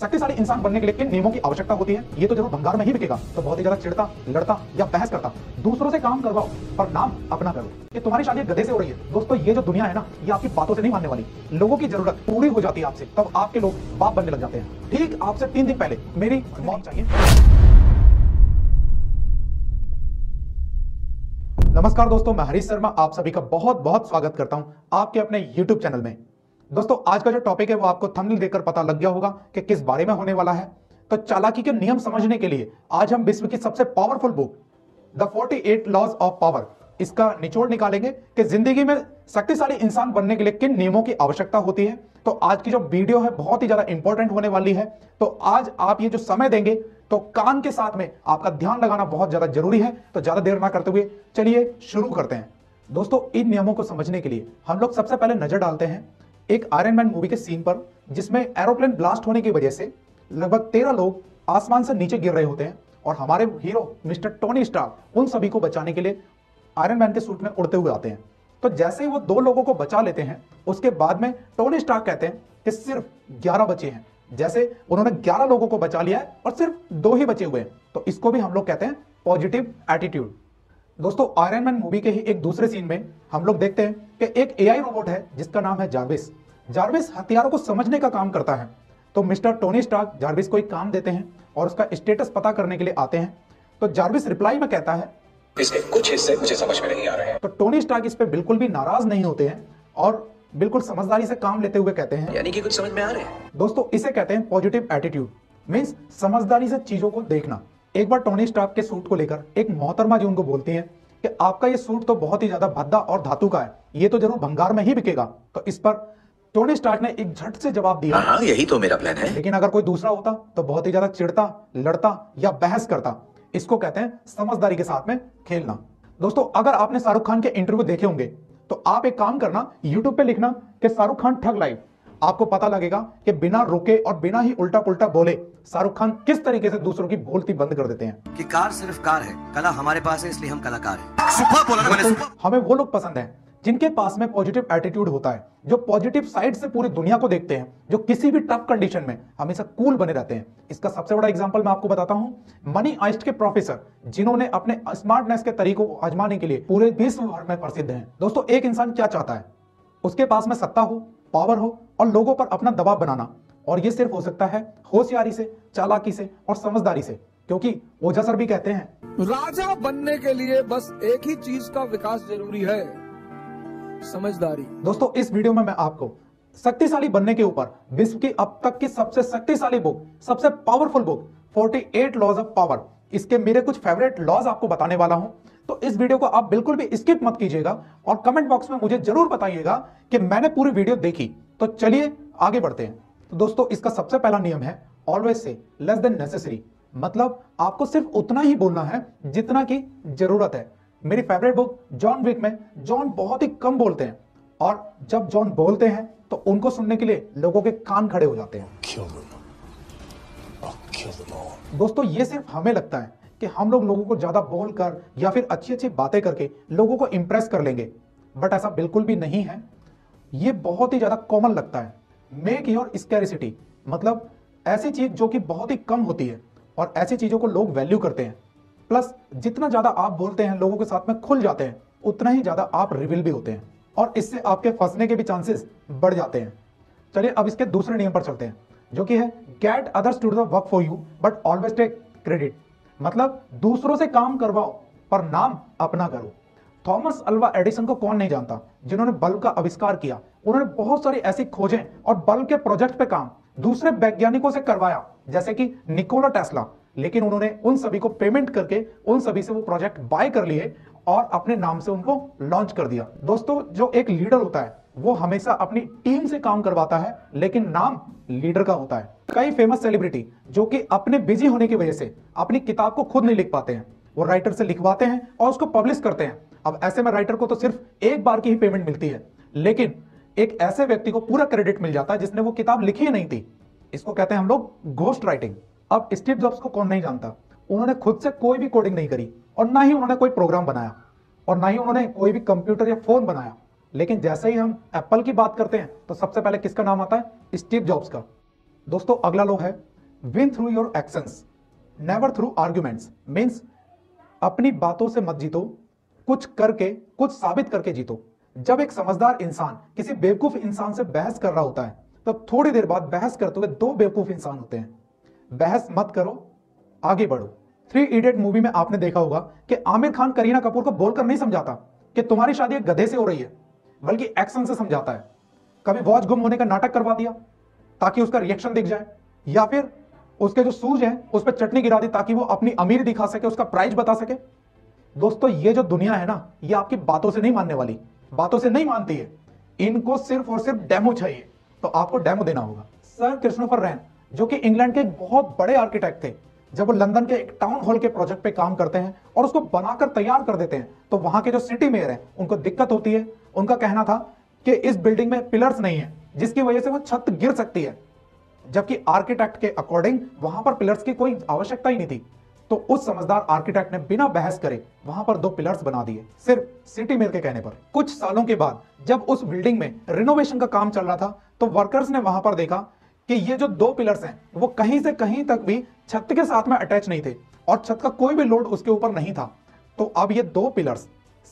शक्तिशाली इंसान बनने के लिए किन नियमों की आवश्यकता होती है, ये तो जरूर भंगार में ही बिकेगा। तो बहुत ही ज्यादा चिढ़ता, लड़ता या बहस करता, दूसरों से काम करवाओ पर नाम अपना करो। ये तुम्हारी शादी गधे से हो रही है। दोस्तों, ये जो दुनिया है ना, ये आपकी बातों से नहीं मानने वाली। लोगों की जरूरत पूरी हो जाती है आपसे, तब आपके लोग बाप बनने लग जाते हैं। ठीक आपसे 3 दिन पहले मेरी मौत चाहिए। नमस्कार दोस्तों, मैं हरीश शर्मा आप सभी का बहुत बहुत स्वागत करता हूं आपके अपने YouTube चैनल में। दोस्तों, आज का जो टॉपिक है वो आपको थंबनेल देखकर पता लग गया होगा कि किस बारे में होने वाला है। तो चालाकी के नियम समझने के लिए आज हम विश्व की सबसे powerful book the 48 laws of power इसका निचोड़ निकालेंगे कि जिंदगी में शक्तिशाली इंसान बनने के लिए किन नियमों की आवश्यकता होती है। तो आज की जो वीडियो है बहुत ही ज्यादा इंपॉर्टेंट होने वाली है। तो आज आप ये जो समय देंगे तो कान के साथ में आपका ध्यान लगाना बहुत ज्यादा जरूरी है। तो ज्यादा देर ना करते हुए चलिए शुरू करते हैं। दोस्तों, इन नियमों को समझने के लिए हम लोग सबसे पहले नजर डालते हैं एक आयरन मैन मूवी के सीन पर, जिसमें एरोप्लेन ब्लास्ट होने की वजह से लगभग 13 लोग आसमान से नीचे गिर रहे होते हैं और हमारे हीरो मिस्टर टोनी स्टार्क उन सभी को बचाने के लिए आयरन मैन के सूट में उड़ते हुए आते हैं। तो जैसे ही वो 2 लोगों को बचा लेते हैं, उसके बाद में टोनी स्टार्क कहते हैं कि सिर्फ 11 बचे हैं। जैसे उन्होंने 11 लोगों को बचा लिया है और सिर्फ 2 ही बचे हुए हैं, तो इसको भी हम लोग कहते हैं पॉजिटिव एटीट्यूड। दोस्तों, आयरन मैन मूवी के ही एक दूसरे सीन में हम लोग देखते हैं कि एक एआई रोबोट है जिसका नाम है जार्विस। जार्विस हथियारों को समझने का काम करता है। तो मिस्टर टोनी स्टार्क जार्विस को एक काम देते हैं और उसका स्टेटस पता करने के लिए आते हैं। तो जार्विस रिप्लाई में कहता है, इसके कुछ हिस्से मुझे समझ में नहीं आ रहे हैं। तो टोनी स्टार्क इस पे बिल्कुल भी नाराज नहीं होते हैं और बिल्कुल समझदारी से काम लेते हुए कहते हैं, यानी कि कुछ समझ में आ रहे हैं। दोस्तों, इसे कहते हैं पॉजिटिव एटीट्यूड, मींस समझदारी से चीजों को देखना। एक बार टोनी स्टार्क के सूट को लेकर एक मोहतरमा जी उनको बोलती हैं कि आपका ये सूट तो बहुत ही ज्यादा भद्दा और धातु का है, ये तो जरूर भंगार में ही बिकेगा। तो इस पर टोनी स्टार्क ने एक झट से जवाब दिया, हाँ, यही तो मेरा प्लान है। लेकिन अगर कोई दूसरा होता तो बहुत ही ज्यादा चिढ़ता, लड़ता या बहस करता। इसको कहते हैं समझदारी के साथ में खेलना। दोस्तों, अगर आपने शाहरुख खान के इंटरव्यू देखे होंगे तो आप एक काम करना, YouTube पे लिखना कि शाहरुख खान ठग लाइव। आपको पता लगेगा कि बिना रुके और बिना ही उल्टा पुल्टा बोले शाहरुख खान किस तरीके से दूसरों की बोलती बंद कर देते हैं। कि कार सिर्फ कार है, कला हमारे पास है, इसलिए हम कलाकार हैं। सुपर बोला ना मैंने, सुपर। हमें वो लोग पसंद हैं जिनके पास में पॉजिटिव एटीट्यूड होता है, जो पॉजिटिव साइड से पूरी दुनिया को देखते हैं, जो किसी भी टफ कंडीशन में हमेशा कूल बने रहते हैं। इसका सबसे बड़ा एग्जांपल मैं आपको बताता हूं, मनी आइस्ट के प्रोफेसर, जिन्होंने अपने स्मार्टनेस के तरीकों को आजमाने के लिए पूरे विश्व भर में प्रसिद्ध हैं। दोस्तों, एक इंसान क्या चाहता है? उसके पास में सत्ता हो, पावर हो और लोगों पर अपना दबाव बनाना। और ये सिर्फ हो सकता है होशियारी से, चालाकी से और समझदारी से, क्योंकि ओझा सर भी कहते हैं, राजा बनने के लिए बस एक ही चीज का विकास जरूरी है, समझदारी। दोस्तों, इस वीडियो में मैं आपको शक्तिशाली बनने के ऊपर विश्व की अब तक की सबसे शक्तिशाली बुक, सबसे powerful book 48 laws of power, इसके मेरे कुछ फेवरेट लॉज आपको बताने वाला हूं। तो इस वीडियो को आप बिल्कुल भी स्किप मत कीजिएगा और कमेंट बॉक्स में मुझे जरूर बताइएगा कि मैंने पूरी वीडियो देखी। तो चलिए आगे बढ़ते हैं। तो दोस्तों, इसका सबसे पहला नियम है always say less than necessary, मतलब आपको सिर्फ उतना ही बोलना है जितना की जरूरत है। मेरी फेवरेट बुक जॉन विक में जॉन बहुत ही कम बोलते हैं और जब जॉन बोलते हैं तो उनको सुनने के लिए लोगों के कान खड़े हो जाते हैं। दोस्तों, ये सिर्फ हमें लगता है कि हम लोगों को ज्यादा बोलकर या फिर अच्छी अच्छी बातें करके लोगों को इंप्रेस कर लेंगे, बट ऐसा बिल्कुल भी नहीं है। ये बहुत ही ज्यादा कॉमन लगता है। मेक योर स्कैरिसिटी, मतलब ऐसी चीज जो कि बहुत ही कम होती है और ऐसी चीजों को लोग वैल्यू करते हैं। प्लस जितना ज्यादा आप बोलते हैं, लोगों के साथ में खुल जाते हैं, उतना ही ज्यादा आप रिवील भी होते हैं और इससे आपके फंसने के भी चांसेस बढ़ जाते हैं। चलिए अब इसके दूसरे नियम पर चलते हैं, जो कि है get others to the work for you but always take credit, मतलब दूसरों से काम करवाओ पर नाम अपना करो। थॉमस अल्वा एडिसन को कौन नहीं जानता, जिन्होंने बल्ब का आविष्कार किया। उन्होंने बहुत सारी ऐसी खोजें और बल्ब के प्रोजेक्ट पे काम दूसरे वैज्ञानिकों से करवाया, जैसे कि निकोला टेस्ला, लेकिन उन्होंने उन सभी को पेमेंट करके उन सभी से वो प्रोजेक्ट बाय कर लिए और अपने नाम से उनको लॉन्च कर दिया। दोस्तों, जो एक लीडर होता है वो हमेशा अपनी टीम से काम करवाता है, लेकिन नाम लीडर का होता है। कई फेमस सेलिब्रिटी जो कि अपने बिजी होने की वजह से अपनी किताब को खुद नहीं लिख पाते हैं, वो राइटर से लिखवाते हैं और उसको पब्लिश करते हैं। अब ऐसे में राइटर को तो सिर्फ एक बार की ही पेमेंट मिलती है, लेकिन एक ऐसे व्यक्ति को पूरा क्रेडिट मिल जाता है जिसने वो किताब लिखी ही नहीं थी। इसको कहते हैं हम लोग घोस्ट राइटिंग। अब स्टीव जॉब्स को कौन नहीं जानता, उन्होंने खुद से कोई भी कोडिंग नहीं करी और ना ही उन्होंने कोई प्रोग्राम बनाया और ना ही उन्होंने कोई भी कंप्यूटर या फोन बनाया, लेकिन जैसे ही हम एप्पल की बात करते हैं तो सबसे पहले किसका नाम आता है? स्टीव जॉब्स का। दोस्तों, अगला लो है win through your actions never through arguments. Means अपनी बातों से मत जीतो, कुछ करके, कुछ साबित करके जीतो। जब एक समझदार इंसान किसी बेवकूफ इंसान से बहस कर रहा होता है तो थोड़ी देर बाद बहस करते हुए दो बेवकूफ इंसान होते हैं। बहस मत करो, आगे बढ़ो। 3 इडियट मूवी में आपने देखा होगा कि आमिर खान करीना कपूर को बोलकर नहीं समझाता कि तुम्हारी शादी एक गधे से हो रही है, बल्कि एक्शन से समझाता है। कभी वॉच गुम होने का नाटक करवा दिया ताकि उसका रिएक्शन दिख जाए, या फिर उसके जो शूज हैं उस पर चटनी गिरा दी ताकि वो अपनी अमीरी दिखा सके, उसका प्राइस बता सके। दोस्तों ये जो दुनिया है ना, ये आपकी बातों से नहीं मानने वाली, बातों से नहीं मानती है। इनको सिर्फ और सिर्फ डेमो चाहिए, तो आपको डेमो देना होगा। सर क्रिस्टोफर रैन, जो कि इंग्लैंड के एक बहुत बड़े आर्किटेक्ट थे, जब वो लंदन के एक टाउन हॉल के प्रोजेक्ट पे काम करते हैं और उसको बनाकर तैयार कर देते हैं, तो वहां के जो सिटी मेयर हैं उनको दिक्कत होती है। उनका कहना था कि इस बिल्डिंग में पिलर्स नहीं है, जिसकी वजह से वो छत गिर सकती है, जबकि आर्किटेक्ट के अकॉर्डिंग वहां पर पिलर्स की कोई आवश्यकता ही नहीं थी। तो उस समझदार आर्किटेक्ट ने बिना बहस करे वहां पर 2 पिलर्स बना दिए, सिर्फ सिटी मेयर के कहने पर। कुछ सालों के बाद जब उस बिल्डिंग में रिनोवेशन का काम चल रहा था, तो वर्कर्स ने वहां पर देखा कि ये जो 2 पिलर्स हैं वो कहीं से कहीं तक भी छत के साथ में अटैच नहीं थे और छत का कोई भी लोड उसके ऊपर नहीं था। तो अब ये 2 पिलर्स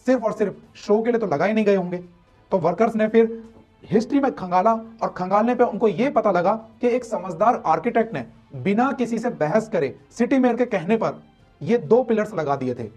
सिर्फ और सिर्फ शो के लिए तो लगाए नहीं गए होंगे। तो वर्कर्स ने फिर हिस्ट्री में खंगाला और खंगालने पे उनको यह पता लगा कि एक समझदार आर्किटेक्ट ने बिना किसी से बहस करे सिटी मेयर के कहने पर ये 2 पिलर्स लगा दिए थे।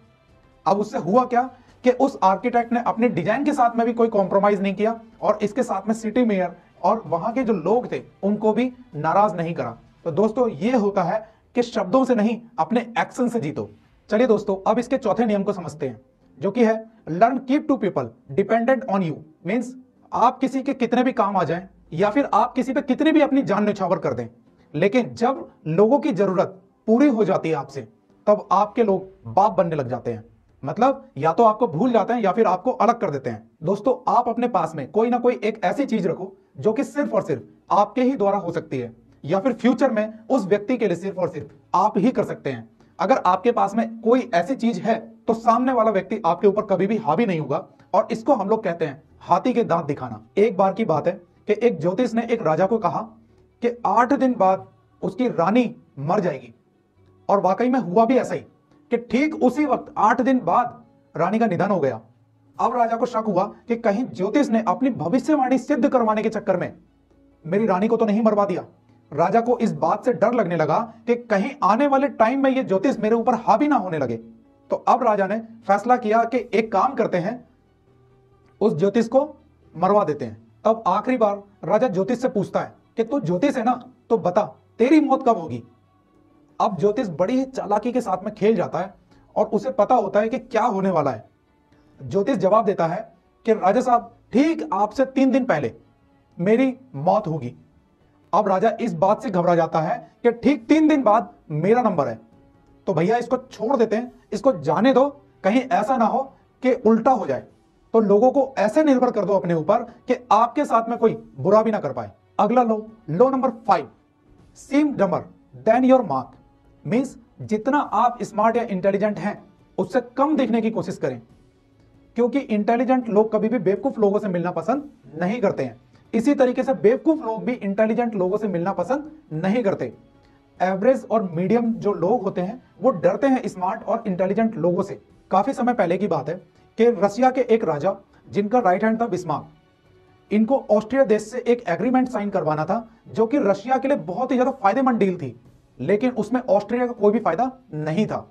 अब उससे हुआ क्या कि उस आर्किटेक्ट ने अपने डिजाइन के साथ में भी कोई कॉम्प्रोमाइज नहीं किया और इसके साथ में सिटी मेयर और वहां के जो लोग थे उनको भी नाराज नहीं करा। तो दोस्तों ये होता है कि शब्दों से नहीं, अपने एक्शन से जीतो। चलिए दोस्तों, अब इसके चौथे नियम को समझते हैं, जो कि है learn keep 2 people dependent on you. Means आप किसी के कितने भी काम आ जाएं या फिर आप किसी पे कितनी भी अपनी जान न्यौछावर कर दें, लेकिन जब लोगों की जरूरत पूरी हो जाती है आपसे, तब आपके लोग बाप बनने लग जाते हैं। मतलब या तो आपको भूल जाते हैं या फिर आपको अलग कर देते हैं। दोस्तों आप अपने पास में कोई ना कोई एक ऐसी चीज रखो जो कि सिर्फ और सिर्फ आपके ही द्वारा हो सकती है, या फिर फ्यूचर में उस व्यक्ति के लिए सिर्फ और सिर्फ आप ही कर सकते हैं। अगर आपके पास में कोई ऐसी चीज है तो सामने वाला व्यक्ति आपके ऊपर कभी भी हावी नहीं होगा, और इसको हम लोग कहते हैं हाथी के दांत दिखाना। एक बार की बात है कि एक ज्योतिष ने एक राजा को कहा कि 8 दिन बाद उसकी रानी मर जाएगी, और वाकई में हुआ भी ऐसा ही कि ठीक उसी वक्त 8 दिन बाद रानी का निधन हो गया। अब राजा को शक हुआ कि कहीं ज्योतिष ने अपनी भविष्यवाणी सिद्ध करवाने के चक्कर में मेरी रानी को तो नहीं मरवा दिया। राजा को इस बात से डर लगने लगा कि कहीं आने वाले टाइम में ये ज्योतिष मेरे ऊपर हावी ना होने लगे। तो अब राजा ने फैसला किया कि एक काम करते हैं, उस ज्योतिष को मरवा देते हैं। तब आखिरी बार राजा ज्योतिष से पूछता है कि तू ज्योतिष है ना, तो बता तेरी मौत कब होगी। अब ज्योतिष बड़ी ही चालाकी के साथ में खेल जाता है और उसे पता होता है कि क्या होने वाला है। ज्योतिष जवाब देता है कि राजा साहब, ठीक आपसे 3 दिन पहले मेरी मौत होगी। अब राजा इस बात से घबरा जाता है कि ठीक 3 दिन बाद मेरा नंबर है, तो भैया इसको छोड़ देते हैं, इसको जाने दो, कहीं ऐसा ना हो कि उल्टा हो जाए। तो लोगों को ऐसे निर्भर कर दो अपने ऊपर कि आपके साथ में कोई बुरा भी ना कर पाए। अगला लो number 5, seem dumber than your mark. Means जितना आप स्मार्ट या इंटेलिजेंट हैं उससे कम दिखने की कोशिश करें, क्योंकि इंटेलिजेंट लोग कभी भी बेवकूफ लोगों से मिलना पसंद नहीं करते हैं। इसी तरीके से बेवकूफ लोग भी इंटेलिजेंट लोगों से मिलना पसंद नहीं करते। एवरेज और मीडियम जो लोग होते हैं वो डरते हैं स्मार्ट और इंटेलिजेंट लोगों से। काफी समय पहले की बात है कि रशिया के एक राजा, जिनका राइट हैंड था बिस्मार्क, इनको ऑस्ट्रिया देश से एक एग्रीमेंट साइन करवाना था जो कि रशिया के लिए बहुत ही ज्यादा फायदेमंद डील थी, लेकिन उसमें ऑस्ट्रिया का कोई भी फायदा नहीं था।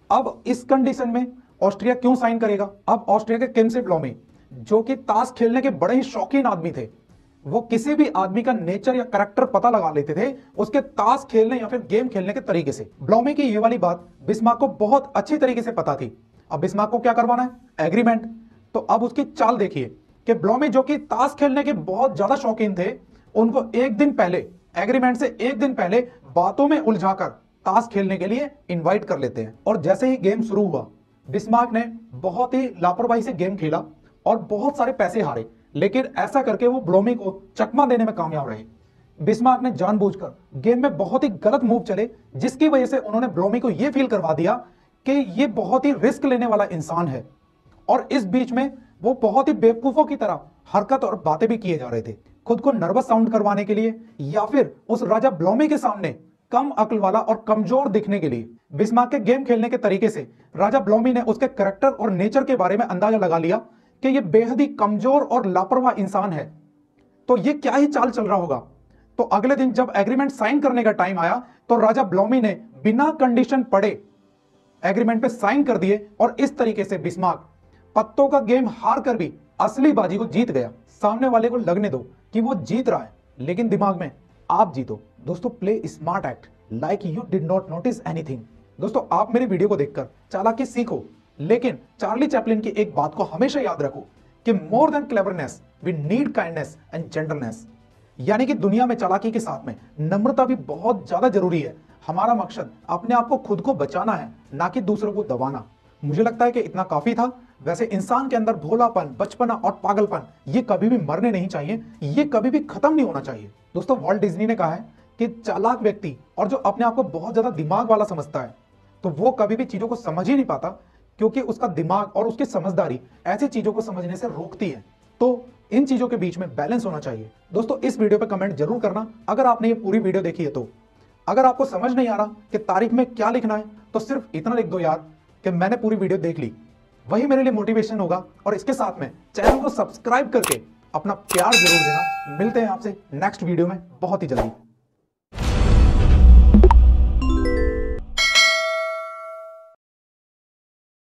अब इस कंडीशन में ऑस्ट्रिया क्यों साइन करेगा? अब ऑस्ट्रिया के किमसे ब्लोमे, जो कि ताश खेलने के बड़े ही शौकीन आदमी थे, वो किसी भी आदमी का नेचर या करैक्टर पता लगा लेते थे उसके ताश खेलने या फिर गेम खेलने के तरीके से। ब्लोमे की ये वाली बात बिस्मार्क को बहुत अच्छी तरीके से पता थी। अब बिस्मार्क को क्या करवाना है? एग्रीमेंट। तो अब उसकी चाल देखिए कि ब्लोमे, जो कि ताश खेलने के बहुत ज्यादा शौकीन थे, उनको एक दिन पहले, एग्रीमेंट से एक दिन पहले बातों में उलझाकर ताश खेलने के लिए इनवाइट कर लेते हैं। और जैसे ही गेम शुरू हुआ, बिस्मार्क ने बहुत ही लापरवाही से गेम खेला और बहुत सारे पैसे हारे, लेकिन ऐसा करके वो ब्लोमे को चकमा देने में कामयाब रहे। बिस्मार्क ने जानबूझकर गेम में बहुत ही गलत मूव चले, जिसकी वजह से उन्होंने ब्लोमे को यह फील करवा दिया कि ये बहुत ही रिस्क लेने वाला इंसान है। और इस बीच में वो बहुत ही बेवकूफों की तरह हरकत और बातें भी किए जा रहे थे, खुद को नर्वस साउंड करवाने के लिए या फिर उस राजा ब्लोमे के सामने कम अक्ल वाला और कमजोर दिखने के लिए। बिस्मार्क के गेम खेलने के तरीके से राजा ब्लोमी ने उसके करैक्टर और नेचर के बारे में अंदाजा लगा लिया कि यह बेहद ही कमजोर और लापरवाह इंसान है। तो ये क्या ही चाल चल रहा होगा। तो अगले दिन जब एग्रीमेंट साइन करने का टाइम आया तो राजा ब्लोमी ने बिना कंडीशन पड़े एग्रीमेंट पे साइन कर दिए और इस तरीके से बिस्मार्क पत्तों का गेम हार कर भी असली बाजी को जीत गया। सामने वाले को लगने दो कि वो जीत रहा है, लेकिन दिमाग में आप जीतो। दोस्तों, play smart act like you did not notice anything. दोस्तों, आप मेरे वीडियो को देखकर चालाकी सीखो, लेकिन चार्ली चैपलिन की एक बात को हमेशा याद रखो कि more than cleverness we need kindness and gentleness. यानी कि दुनिया में चालाकी के साथ में नम्रता भी बहुत ज्यादा जरूरी है। हमारा मकसद अपने आप को खुद को बचाना है, ना कि दूसरों को दबाना। मुझे लगता है कि इतना काफी था। वैसे इंसान के अंदर भोलापन, बचपना और पागलपन ये कभी भी मरने नहीं चाहिए, ये कभी भी खत्म नहीं होना चाहिए। दोस्तों, वॉल्ट डिज्नी ने कहा है कि चालाक व्यक्ति और जो अपने आप को बहुत ज्यादा दिमाग वाला समझता है, तो वो कभी भी चीजों को समझ ही नहीं पाता, क्योंकि उसका दिमाग और उसकी समझदारी ऐसी चीजों को समझने से रोकती है। तो इन चीजों के बीच में बैलेंस होना चाहिए। दोस्तों, इस वीडियो पे कमेंट जरूर करना अगर आपने ये पूरी वीडियो देखी है। तो अगर आपको समझ नहीं आ रहा कि तारीख में क्या लिखना है, तो सिर्फ इतना लिख दो यार कि मैंने पूरी वीडियो देख ली। वही मेरे लिए मोटिवेशन होगा। और इसके साथ में चैनल को सब्सक्राइब करके अपना प्यार जरूर देना। मिलते हैं आपसे नेक्स्ट वीडियो में बहुत ही जल्दी।